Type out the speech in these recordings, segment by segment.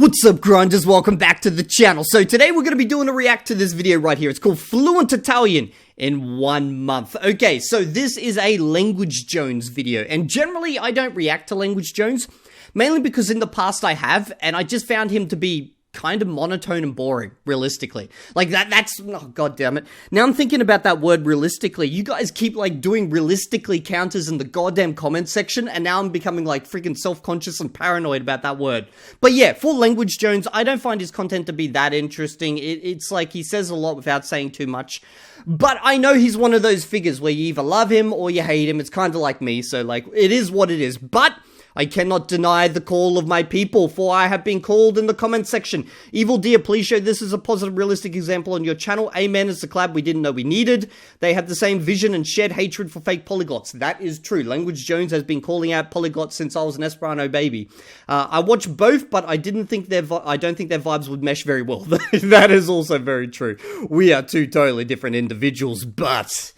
What's up, grinders? Welcome back to the channel. So today we're going to be doing a react to this video right here. It's called Fluent Italian in 1 month. Okay, so this is a Language Jones video, and generally I don't react to Language Jones, mainly because in the past I have, and I just found him to be kind of monotone and boring, realistically. Like, that's, oh, god damn it. Now I'm thinking about that word realistically. You guys keep, like, doing realistically counters in the goddamn comment section, and now I'm becoming, like, freaking self-conscious and paranoid about that word. But yeah, for Language Jones, I don't find his content to be that interesting. It's like he says a lot without saying too much. But I know he's one of those figures where you either love him or you hate him. It's kind of like me, so, like, it is what it is. But I cannot deny the call of my people, for I have been called in the comment section. Evildea, please show this as a positive, realistic example on your channel. Amen, it's the collab we didn't know we needed. They have the same vision and shared hatred for fake polyglots. That is true. Language Jones has been calling out polyglots since I was an Esperanto baby. I watched both, but I don't think their vibes would mesh very well. That is also very true. We are two totally different individuals, but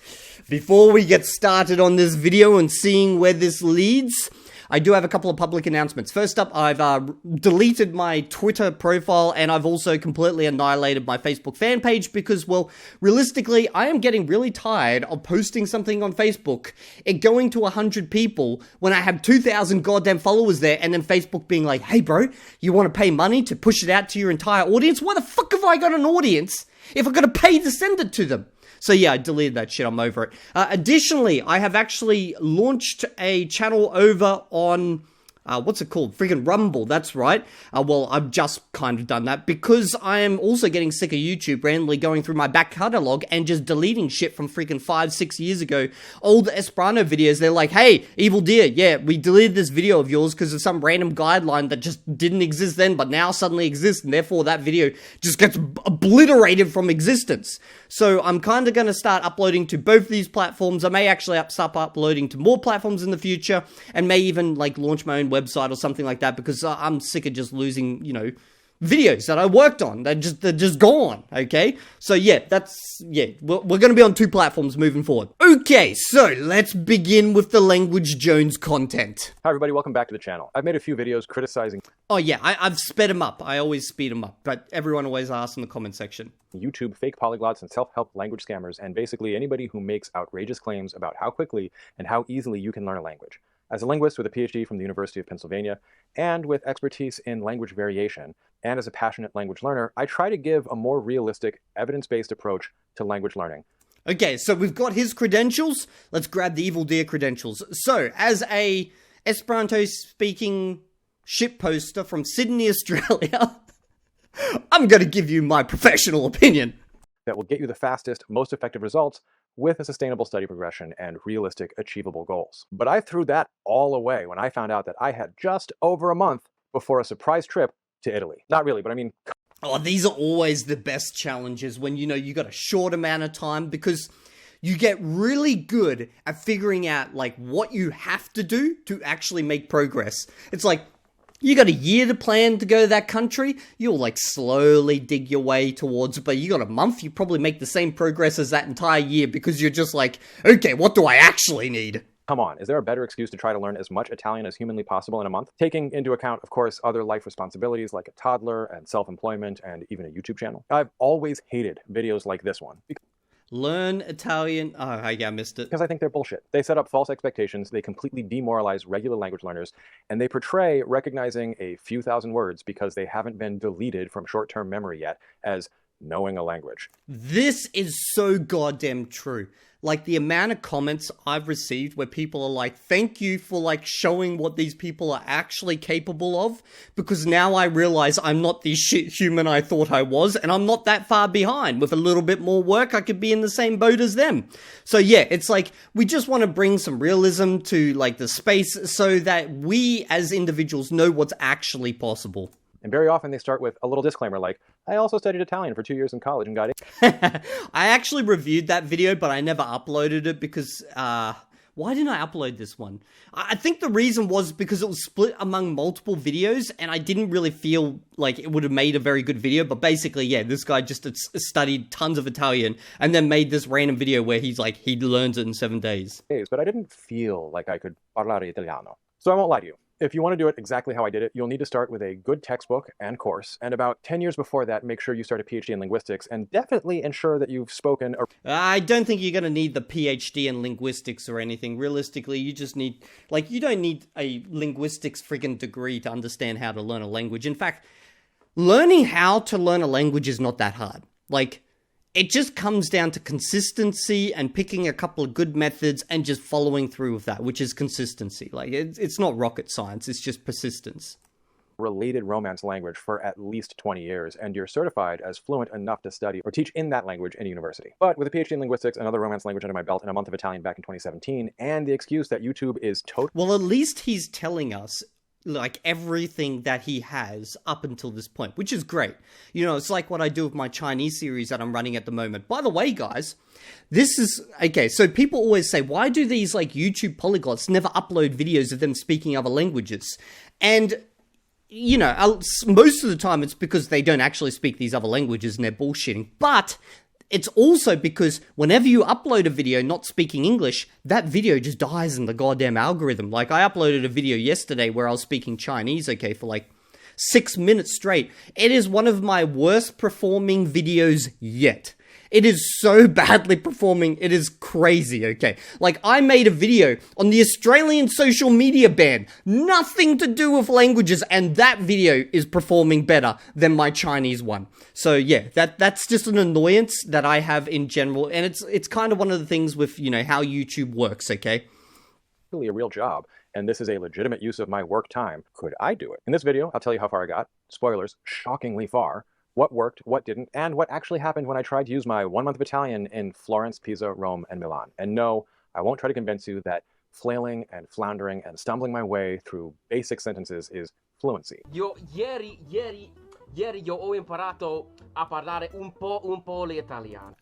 before we get started on this video and seeing where this leads, I do have a couple of public announcements. First up, I've deleted my Twitter profile, and I've also completely annihilated my Facebook fan page because, well, realistically, I am getting really tired of posting something on Facebook, it going to 100 people when I have 2,000 goddamn followers there, and then Facebook being like, hey bro, you want to pay money to push it out to your entire audience? Why the fuck have I got an audience if I've got to pay to send it to them? So yeah, I deleted that shit, I'm over it. Additionally, I have actually launched a channel over on, what's it called? Friggin' Rumble, that's right. Well, I've just kind of done that because I am also getting sick of YouTube randomly going through my back catalog and just deleting shit from freaking 5-6 years ago. Old Esperanto videos, they're like, hey, Evildea, yeah, we deleted this video of yours because of some random guideline that just didn't exist then, but now suddenly exists, and therefore that video just gets obliterated from existence. So I'm kind of going to start uploading to both these platforms. I may actually start uploading to more platforms in the future, and may even, like, launch my own website or something like that, because I'm sick of just losing, you know, videos that I worked on. They're just gone, okay? So yeah, we're going to be on 2 platforms moving forward. Okay, so let's begin with the Language Jones content. Hi everybody, welcome back to the channel. I've made a few videos criticizing Oh yeah, I've sped them up. I always speed them up, but everyone always asks in the comment section. YouTube fake polyglots and self-help language scammers, and basically anybody who makes outrageous claims about how quickly and how easily you can learn a language. As a linguist with a PhD from the University of Pennsylvania, and with expertise in language variation, and as a passionate language learner, I try to give a more realistic, evidence-based approach to language learning. Okay, so we've got his credentials. Let's grab the Evildea credentials. So, as a Esperanto-speaking shitposter from Sydney, Australia, I'm going to give you my professional opinion. That will get you the fastest, most effective results with a sustainable study progression and realistic, achievable goals. But I threw that all away when I found out that I had just over a month before a surprise trip to Italy. Not really, but I mean... Oh, these are always the best challenges when, you know, you got a short amount of time, because you get really good at figuring out, like, what you have to do to actually make progress. It's like, you got a year to plan to go to that country, you'll, like, slowly dig your way towards it, but you got a month, you probably make the same progress as that entire year, because you're just like, okay, what do I actually need? Come on, is there a better excuse to try to learn as much Italian as humanly possible in a month? Taking into account, of course, other life responsibilities like a toddler and self-employment and even a YouTube channel. I've always hated videos like this one. Learn Italian. Oh, yeah, I missed it. Because I think they're bullshit. They set up false expectations, they completely demoralize regular language learners, and they portray recognizing a few thousand words because they haven't been deleted from short-term memory yet as knowing a language. This is so goddamn true. Like, the amount of comments I've received where people are like, thank you for, like, showing what these people are actually capable of, because now I realize I'm not the shit human I thought I was, and I'm not that far behind. With a little bit more work, I could be in the same boat as them. So yeah, it's like, we just want to bring some realism to, like, the space so that we as individuals know what's actually possible. And very often they start with a little disclaimer like, I also studied Italian for 2 years in college and got it. I actually reviewed that video, but I never uploaded it because, why didn't I upload this one? I think the reason was because it was split among multiple videos, and I didn't really feel like it would have made a very good video, but basically, yeah, this guy just studied tons of Italian, and then made this random video where he's like, he learns it in 7 days. But I didn't feel like I could parlare italiano. So I won't lie to you. If you want to do it exactly how I did it, you'll need to start with a good textbook and course, and about 10 years before that, make sure you start a PhD in linguistics, and definitely ensure that you've spoken I don't think you're going to need the PhD in linguistics or anything. Realistically, you just need, like, you don't need a linguistics friggin' degree to understand how to learn a language. In fact, learning how to learn a language is not that hard. Like, it just comes down to consistency and picking a couple of good methods and just following through with that, which is consistency. Like, it's not rocket science, it's just persistence. related Romance language for at least 20 years, and you're certified as fluent enough to study or teach in that language in university. But with a PhD in linguistics, another Romance language under my belt, and a month of Italian back in 2017, and the excuse that YouTube is Well, at least he's telling us, like, everything that he has up until this point, which is great. You know, it's like what I do with my Chinese series that I'm running at the moment. By the way, guys, this is, okay, so people always say, why do these, like, YouTube polyglots never upload videos of them speaking other languages? And, you know, most of the time it's because they don't actually speak these other languages and they're bullshitting. But it's also because whenever you upload a video not speaking English, that video just dies in the goddamn algorithm. Like, I uploaded a video yesterday where I was speaking Chinese, okay, for like 6 minutes straight. It is one of my worst performing videos yet. It is so badly performing, it is crazy, okay? Like, I made a video on the Australian social media ban, nothing to do with languages, and that video is performing better than my Chinese one. So yeah, that's just an annoyance that I have in general, and it's kind of one of the things with, you know, how YouTube works, okay? Really a real job, and this is a legitimate use of my work time. Could I do it? In this video, I'll tell you how far I got. Spoilers, shockingly far. What worked, what didn't, and what actually happened when I tried to use my 1 month of Italian in Florence, Pisa, Rome, and Milan. And no, I won't try to convince you that flailing and floundering and stumbling my way through basic sentences is fluency. Ieri io ho imparato a parlare un po' l'italiano.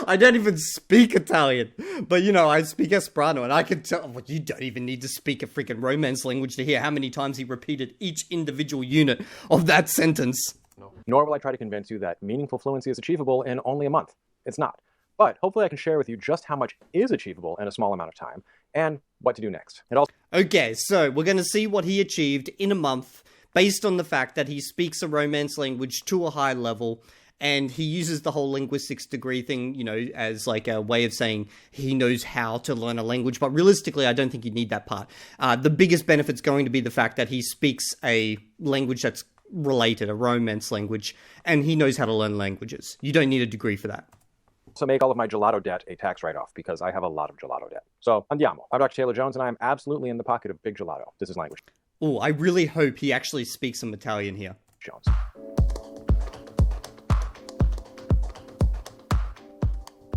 I don't even speak Italian, but you know, I speak Esperanto, and I can tell, well, you don't even need to speak a freaking Romance language to hear how many times he repeated each individual unit of that sentence. Nor will I try to convince you that meaningful fluency is achievable in only a month. It's not. But hopefully I can share with you just how much is achievable in a small amount of time, and what to do next. Okay, so we're going to see what he achieved in a month, based on the fact that he speaks a Romance language to a high level, and he uses the whole linguistics degree thing, you know, as like a way of saying he knows how to learn a language. But realistically, I don't think you need that part. The biggest benefit's going to be the fact that he speaks a language that's related, a Romance language, and he knows how to learn languages. You don't need a degree for that. Also make all of my gelato debt a tax write-off, because I have a lot of gelato debt. So, andiamo. I'm Dr. Taylor Jones, and I am absolutely in the pocket of big gelato. This is language. Oh, I really hope he actually speaks some Italian here. Jones.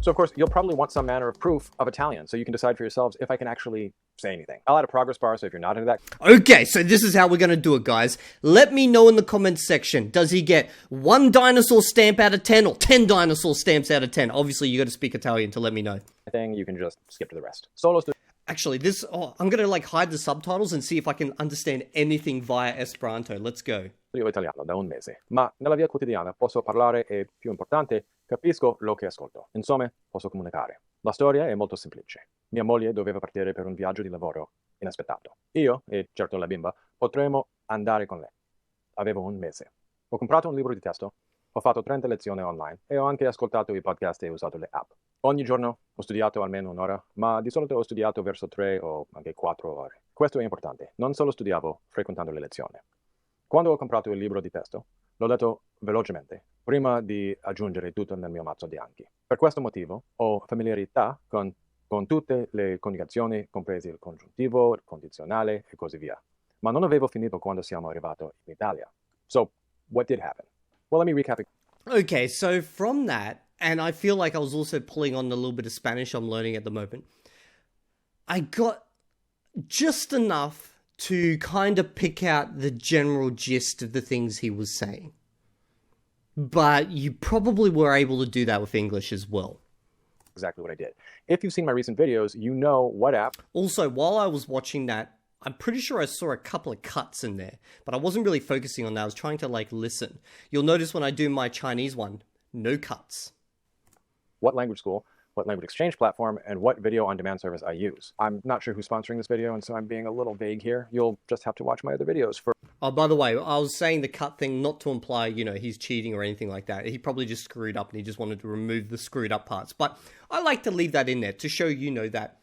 So, of course, you'll probably want some manner of proof of Italian, so you can decide for yourselves if I can actually say anything. I'll add a progress bar, so if you're not into that... Okay, so this is how we're going to do it, guys. Let me know in the comments section. Does he get 1 dinosaur stamp out of 10 or 10 dinosaur stamps out of 10? Obviously, you got to speak Italian to let me know. You can just skip to the rest. Solo Actually, I'm going to like hide the subtitles and see if I can understand anything via Esperanto. Let's go. studio italiano da 1 mese, ma nella via quotidiana posso parlare e, più importante, capisco lo che ascolto. Insomma, posso comunicare. La storia è molto semplice. Mia moglie doveva partire per un viaggio di lavoro inaspettato. Io, e certo la bimba, potremmo andare con lei. Avevo 1 mese. Ho comprato un libro di testo, ho fatto 30 lezioni online e ho anche ascoltato i podcast e usato le app. Ogni giorno ho studiato almeno 1 ora, ma di solito ho studiato verso 3 o anche 4 ore. Questo è importante, non solo studiavo frequentando le lezioni. Quando ho comprato il libro di testo, l'ho letto velocemente, prima di aggiungere tutto nel mio mazzo di Anki. Per questo motivo ho familiarità con tutte le coniugazioni, compresi il congiuntivo, il condizionale e così via. Ma non avevo finito quando siamo arrivati in Italia. So, what did happen? Well, let me recap it. Okay, so from that, and I feel like I was also pulling on a little bit of Spanish I'm learning at the moment, I got just enough to kind of pick out the general gist of the things he was saying. But you probably were able to do that with English as well. Exactly what I did. If you've seen my recent videos, you know what app... Also, while I was watching that, I'm pretty sure I saw a couple of cuts in there, but I wasn't really focusing on that. I was trying to, like, listen. You'll notice when I do my Chinese one, no cuts. What language school what language exchange platform, and what video on demand service I use. I'm not sure who's sponsoring this video, and so I'm being a little vague here. You'll just have to watch my other videos for... Oh, by the way, I was saying the cut thing not to imply, you know, he's cheating or anything like that. He probably just screwed up and he just wanted to remove the screwed up parts. But I like to leave that in there to show, you know, that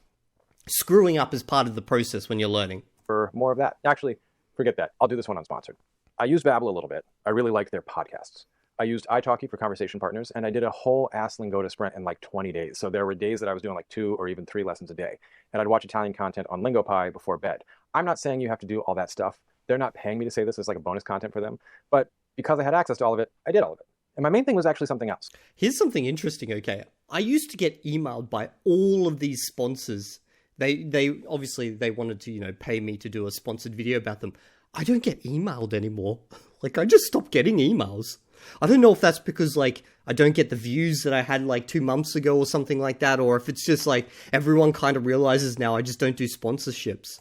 screwing up is part of the process when you're learning. For more of that. Actually, forget that. I'll do this one unsponsored. I use Babbel a little bit. I really like their podcasts. I used italki for conversation partners, and I did a whole ass Lingota sprint in like 20 days. So there were days that I was doing like 2 or even 3 lessons a day. And I'd watch Italian content on LingoPie before bed. I'm not saying you have to do all that stuff. They're not paying me to say this as like a bonus content for them. But because I had access to all of it, I did all of it. And my main thing was actually something else. Here's something interesting, okay? I used to get emailed by all of these sponsors. They obviously, they wanted to, you know, pay me to do a sponsored video about them. I don't get emailed anymore. Like, I just stopped getting emails. I don't know if that's because, like, I don't get the views that I had, like, 2 months ago or something like that, or if it's just, like, everyone kind of realizes now I just don't do sponsorships.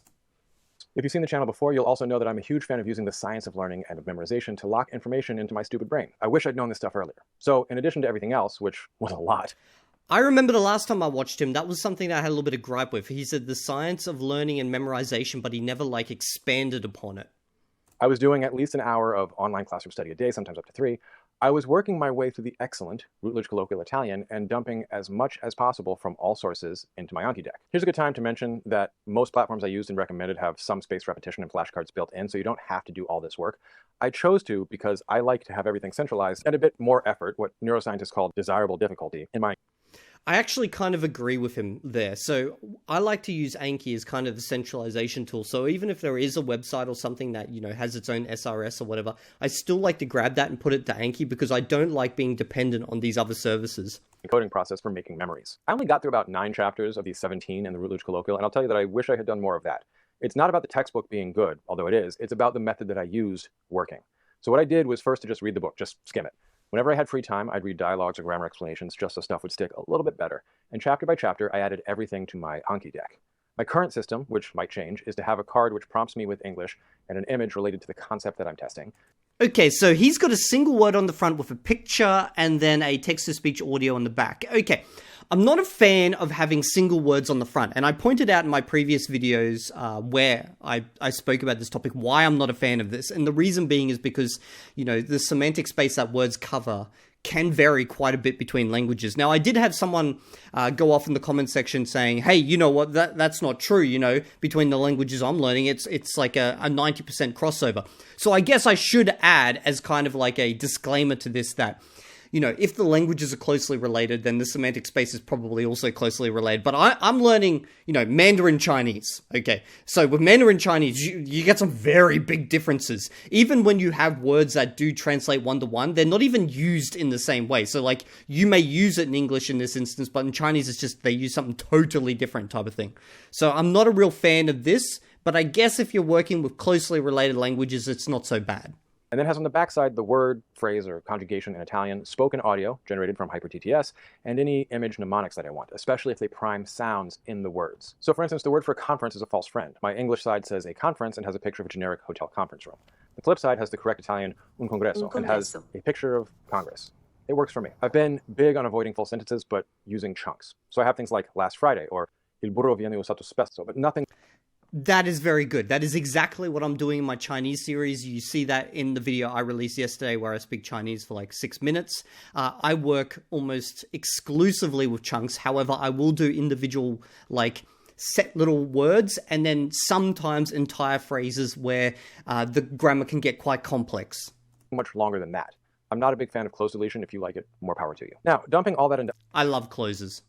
If you've seen the channel before, you'll also know that I'm a huge fan of using the science of learning and of memorization to lock information into my stupid brain. I wish I'd known this stuff earlier. So, in addition to everything else, which was a lot, I remember the last time I watched him, that was something that I had a little bit of gripe with. He said the science of learning and memorization, but he never, like, expanded upon it. I was doing at least an hour of online classroom study a day, sometimes up to 3. I was working my way through the excellent Routledge Colloquial Italian and dumping as much as possible from all sources into my Anki deck. Here's a good time to mention that most platforms I used and recommended have some spaced repetition and flashcards built in, so you don't have to do all this work. I chose to because I like to have everything centralized and a bit more effort, what neuroscientists call desirable difficulty, in my... I actually kind of agree with him there. So I like to use Anki as kind of the centralization tool. So even if there is a website or something that, you know, has its own SRS or whatever, I still like to grab that and put it to Anki because I don't like being dependent on these other services. Coding process for making memories. I only got through about 9 chapters of these 17 in the Routledge Colloquial, and I'll tell you that I wish I had done more of that. It's not about the textbook being good, although it is. It's about the method that I used working. So what I did was first to just read the book, just skim it. Whenever I had free time, I'd read dialogues or grammar explanations just so stuff would stick a little bit better. And chapter by chapter, I added everything to my Anki deck. My current system, which might change, is to have a card which prompts me with English and an image related to the concept that I'm testing. Okay, so he's got a single word on the front with a picture and then a text-to-speech audio on the back. Okay, I'm not a fan of having single words on the front, and I pointed out in my previous videos where I spoke about this topic, why I'm not a fan of this, and the reason being is because, you know, the semantic space that words cover can vary quite a bit between languages. Now, I did have someone go off in the comment section saying, hey, you know what, that's not true, you know, between the languages I'm learning, it's like a 90% crossover. So I guess I should add as kind of like a disclaimer to this that, you know, if the languages are closely related, then the semantic space is probably also closely related. But I'm learning, you know, Mandarin Chinese. Okay, so with Mandarin Chinese, you get some very big differences. Even when you have words that do translate one-to-one, they're not even used in the same way. So, like, you may use it in English in this instance, but in Chinese, it's just they use something totally different type of thing. So I'm not a real fan of this, but I guess if you're working with closely related languages, it's not so bad. And then it has on the backside the word, phrase, or conjugation in Italian, spoken audio generated from HyperTTS, and any image mnemonics that I want, especially if they prime sounds in the words. So for instance, the word for conference is a false friend. My English side says a conference and has a picture of a generic hotel conference room. The flip side has the correct Italian un congresso and has a picture of Congress. It works for me. I've been big on avoiding full sentences, but using chunks. So I have things like last Friday or il burro viene usato spesso, but nothing... That is very good. That is exactly what I'm doing in my Chinese series. You see that in the video I released yesterday where I speak Chinese for like 6 minutes. I work almost exclusively with chunks. However, I will do individual, like, set little words and then sometimes entire phrases where the grammar can get quite complex. Much longer than that. I'm not a big fan of close deletion. If you like it, more power to you. Now, dumping all that into... I love closes.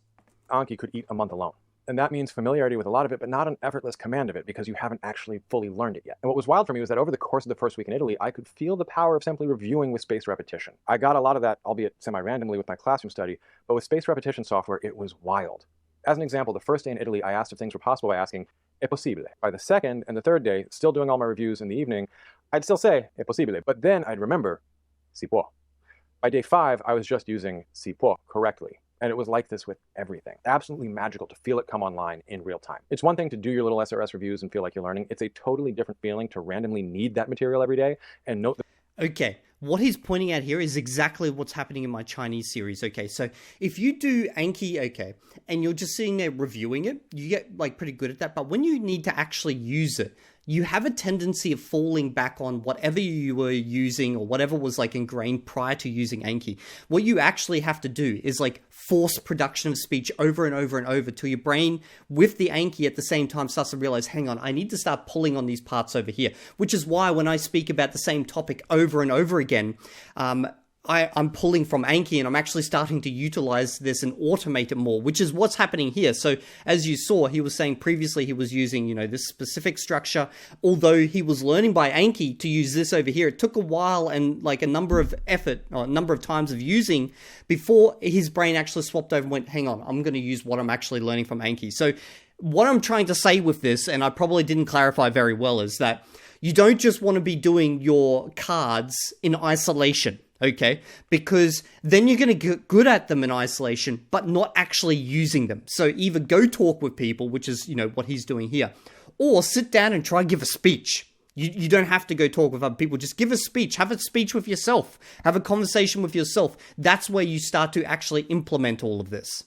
Anki could eat a month alone. And that means familiarity with a lot of it, but not an effortless command of it because you haven't actually fully learned it yet. And what was wild for me was that over the course of the first week in Italy, I could feel the power of simply reviewing with spaced repetition. I got a lot of that, albeit semi-randomly with my classroom study, but with spaced repetition software, it was wild. As an example, the first day in Italy, I asked if things were possible by asking, è possibile? By the second and the third day, still doing all my reviews in the evening, I'd still say, è possibile, but then I'd remember, si può. By day 5, I was just using si può correctly. And it was like this with everything. Absolutely magical to feel it come online in real time. It's one thing to do your little SRS reviews and feel like you're learning. It's a totally different feeling to randomly need that material every day and note that... Okay, what he's pointing out here is exactly what's happening in my Chinese series. Okay, so if you do Anki, okay, and you're just sitting there reviewing it, you get like pretty good at that. But when you need to actually use it, you have a tendency of falling back on whatever you were using or whatever was like ingrained prior to using Anki. What you actually have to do is like force production of speech over and over and over till your brain with the Anki at the same time starts to realize, hang on, I need to start pulling on these parts over here. Which is why when I speak about the same topic over and over again, I'm pulling from Anki and I'm actually starting to utilize this and automate it more, which is what's happening here. So as you saw, he was saying previously he was using, you know, this specific structure. Although he was learning by Anki to use this over here, it took a while and like a number of times of using before his brain actually swapped over and went, hang on, I'm going to use what I'm actually learning from Anki. So what I'm trying to say with this, and I probably didn't clarify very well, is that you don't just want to be doing your cards in isolation. Okay, because then you're going to get good at them in isolation, but not actually using them. So either go talk with people, which is, you know, what he's doing here, or sit down and try give a speech. You don't have to go talk with other people. Just give a speech. Have a speech with yourself. Have a conversation with yourself. That's where you start to actually implement all of this.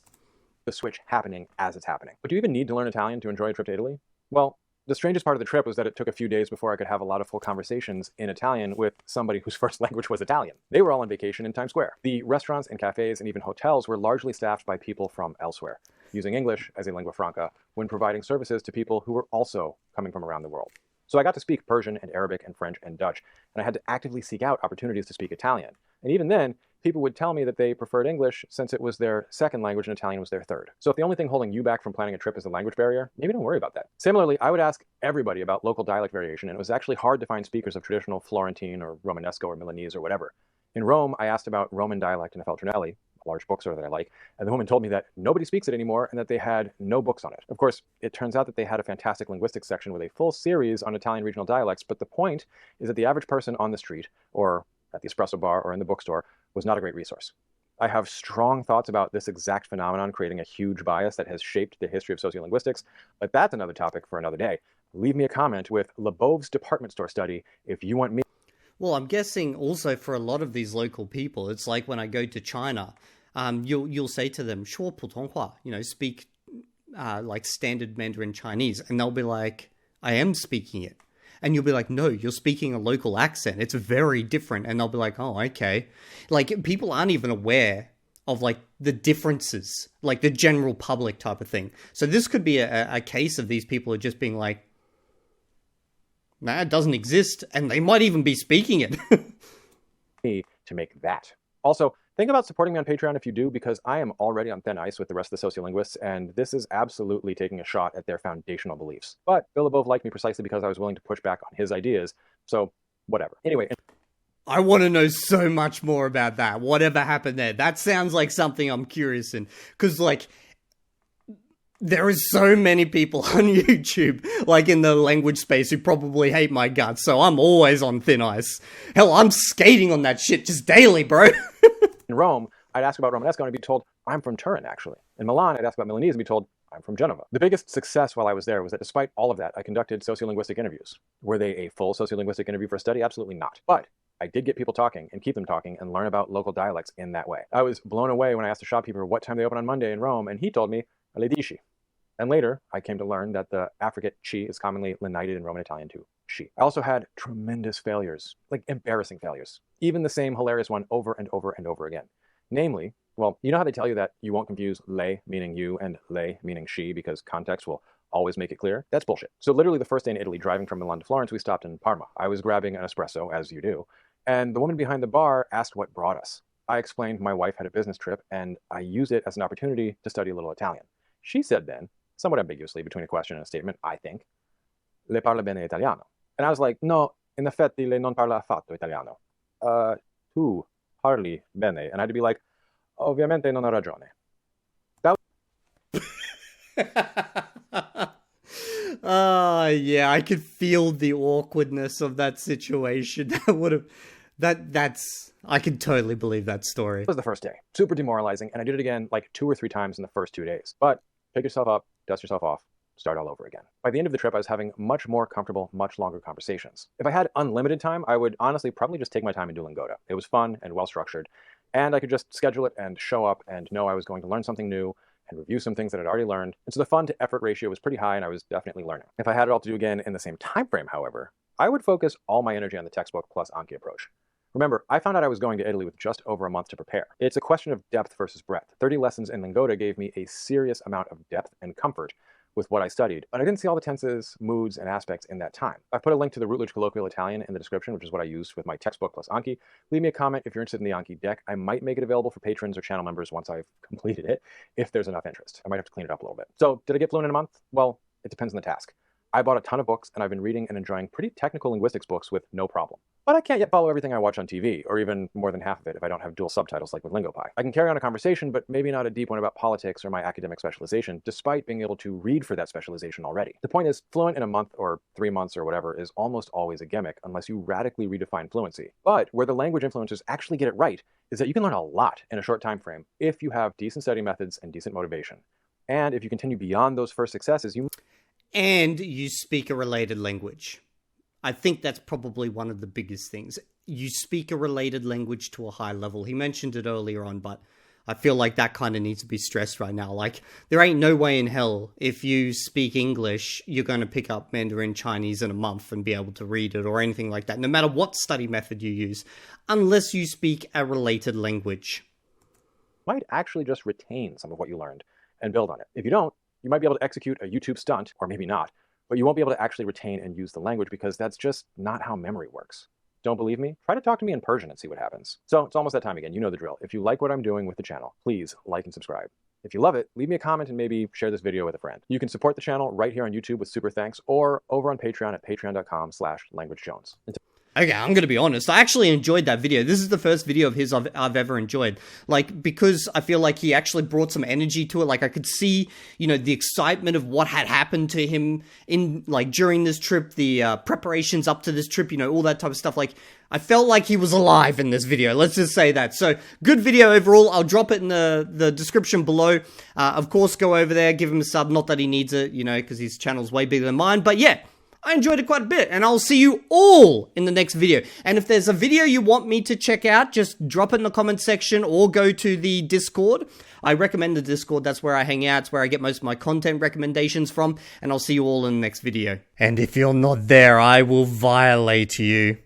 The switch happening as it's happening. But do you even need to learn Italian to enjoy a trip to Italy? Well, the strangest part of the trip was that it took a few days before I could have a lot of full conversations in Italian with somebody whose first language was Italian. They were all on vacation in Times Square. The restaurants and cafes and even hotels were largely staffed by people from elsewhere, using English as a lingua franca when providing services to people who were also coming from around the world. So I got to speak Persian and Arabic and French and Dutch, and I had to actively seek out opportunities to speak Italian. And even then, people would tell me that they preferred English since it was their second language and Italian was their third. So if the only thing holding you back from planning a trip is a language barrier, maybe don't worry about that. Similarly, I would ask everybody about local dialect variation, and it was actually hard to find speakers of traditional Florentine or Romanesco or Milanese or whatever. In Rome, I asked about Roman dialect in a Feltrinelli, a large bookstore that I like, and the woman told me that nobody speaks it anymore and that they had no books on it. Of course, it turns out that they had a fantastic linguistics section with a full series on Italian regional dialects, but the point is that the average person on the street, or at the espresso bar or in the bookstore, was not a great resource. I have strong thoughts about this exact phenomenon creating a huge bias that has shaped the history of sociolinguistics, but that's another topic for another day. Leave me a comment with Lebov's department store study if you want me. Well, I'm guessing also for a lot of these local people, it's like when I go to China, you'll say to them, 说普通话, you know, speak like standard Mandarin Chinese, and they'll be like, I am speaking it. And you'll be like, no, you're speaking a local accent. It's very different. And they'll be like, oh, okay. Like, people aren't even aware of, like, the differences, like the general public type of thing. So this could be a case of these people are just being like, nah, it doesn't exist. And they might even be speaking it. To make that. Also, think about supporting me on Patreon if you do, because I am already on thin ice with the rest of the sociolinguists, and this is absolutely taking a shot at their foundational beliefs. But Bill Lebov liked me precisely because I was willing to push back on his ideas, so whatever. Anyway. I want to know so much more about that. Whatever happened there. That sounds like something I'm curious in. Because, like, there is so many people on YouTube, like in the language space, who probably hate my guts, so I'm always on thin ice. Hell, I'm skating on that shit just daily, bro. In Rome, I'd ask about Romanesco and I'd be told, I'm from Turin, actually. In Milan, I'd ask about Milanese and be told, I'm from Genova. The biggest success while I was there was that despite all of that, I conducted sociolinguistic interviews. Were they a full sociolinguistic interview for a study? Absolutely not. But I did get people talking and keep them talking and learn about local dialects in that way. I was blown away when I asked a shopkeeper what time they open on Monday in Rome, and he told me, alle 10. And later, I came to learn that the affricate chi is commonly lenited in Roman Italian to she. I also had tremendous failures, like embarrassing failures. Even the same hilarious one over and over and over again. Namely, well, you know how they tell you that you won't confuse lei, meaning you, and lei, meaning she, because context will always make it clear? That's bullshit. So literally the first day in Italy, driving from Milan to Florence, we stopped in Parma. I was grabbing an espresso, as you do, and the woman behind the bar asked what brought us. I explained my wife had a business trip, and I used it as an opportunity to study a little Italian. She said then, somewhat ambiguously between a question and a statement, I think, le parla bene italiano. And I was like, no, in effetti lei non parla affatto italiano. Tu parli bene. And I had to be like, ovviamente non ha ragione. Yeah, I could feel the awkwardness of that situation. I can totally believe that story. It was the first day. Super demoralizing. And I did it again like 2 or 3 times in the first 2 days. But pick yourself up, dust yourself off, start all over again. By the end of the trip, I was having much more comfortable, much longer conversations. If I had unlimited time, I would honestly probably just take my time in Duolingo. It was fun and well-structured, and I could just schedule it and show up and know I was going to learn something new and review some things that I'd already learned. And so the fun to effort ratio was pretty high, and I was definitely learning. If I had it all to do again in the same time frame, however, I would focus all my energy on the textbook plus Anki approach. Remember, I found out I was going to Italy with just over a month to prepare. It's a question of depth versus breadth. 30 lessons in Lingoda gave me a serious amount of depth and comfort with what I studied, but I didn't see all the tenses, moods, and aspects in that time. I've put a link to the Routledge Colloquial Italian in the description, which is what I used with my textbook plus Anki. Leave me a comment if you're interested in the Anki deck. I might make it available for patrons or channel members once I've completed it, if there's enough interest. I might have to clean it up a little bit. So, did I get fluent in a month? Well, it depends on the task. I bought a ton of books, and I've been reading and enjoying pretty technical linguistics books with no problem. But I can't yet follow everything I watch on TV, or even more than half of it if I don't have dual subtitles like with LingoPie. I can carry on a conversation, but maybe not a deep one about politics or my academic specialization, despite being able to read for that specialization already. The point is, fluent in a month or 3 months or whatever is almost always a gimmick unless you radically redefine fluency. But where the language influencers actually get it right is that you can learn a lot in a short time frame if you have decent study methods and decent motivation. And if you continue beyond those first successes, and you speak a related language. I think that's probably one of the biggest things. You speak a related language to a high level. He mentioned it earlier on, but I feel like that kind of needs to be stressed right now. Like, there ain't no way in hell if you speak English, you're going to pick up Mandarin Chinese in a month and be able to read it or anything like that, no matter what study method you use, unless you speak a related language. Might actually just retain some of what you learned and build on it. If you don't, you might be able to execute a YouTube stunt, or maybe not, but you won't be able to actually retain and use the language because that's just not how memory works. Don't believe me? Try to talk to me in Persian and see what happens. So it's almost that time again. You know the drill. If you like what I'm doing with the channel, please like and subscribe. If you love it, leave me a comment and maybe share this video with a friend. You can support the channel right here on YouTube with super thanks or over on Patreon at patreon.com/languagejones. Okay, I'm going to be honest. I actually enjoyed that video. This is the first video of his I've ever enjoyed. Like, because I feel like he actually brought some energy to it. Like, I could see, you know, the excitement of what had happened to him in, like, during this trip, the preparations up to this trip, you know, all that type of stuff. Like, I felt like he was alive in this video. Let's just say that. So, good video overall. I'll drop it in the description below. Of course, go over there, give him a sub. Not that he needs it, you know, because his channel's way bigger than mine. But yeah, I enjoyed it quite a bit, and I'll see you all in the next video. And if there's a video you want me to check out, just drop it in the comment section or go to the Discord. I recommend the Discord. That's where I hang out. It's where I get most of my content recommendations from, and I'll see you all in the next video. And if you're not there, I will violate you.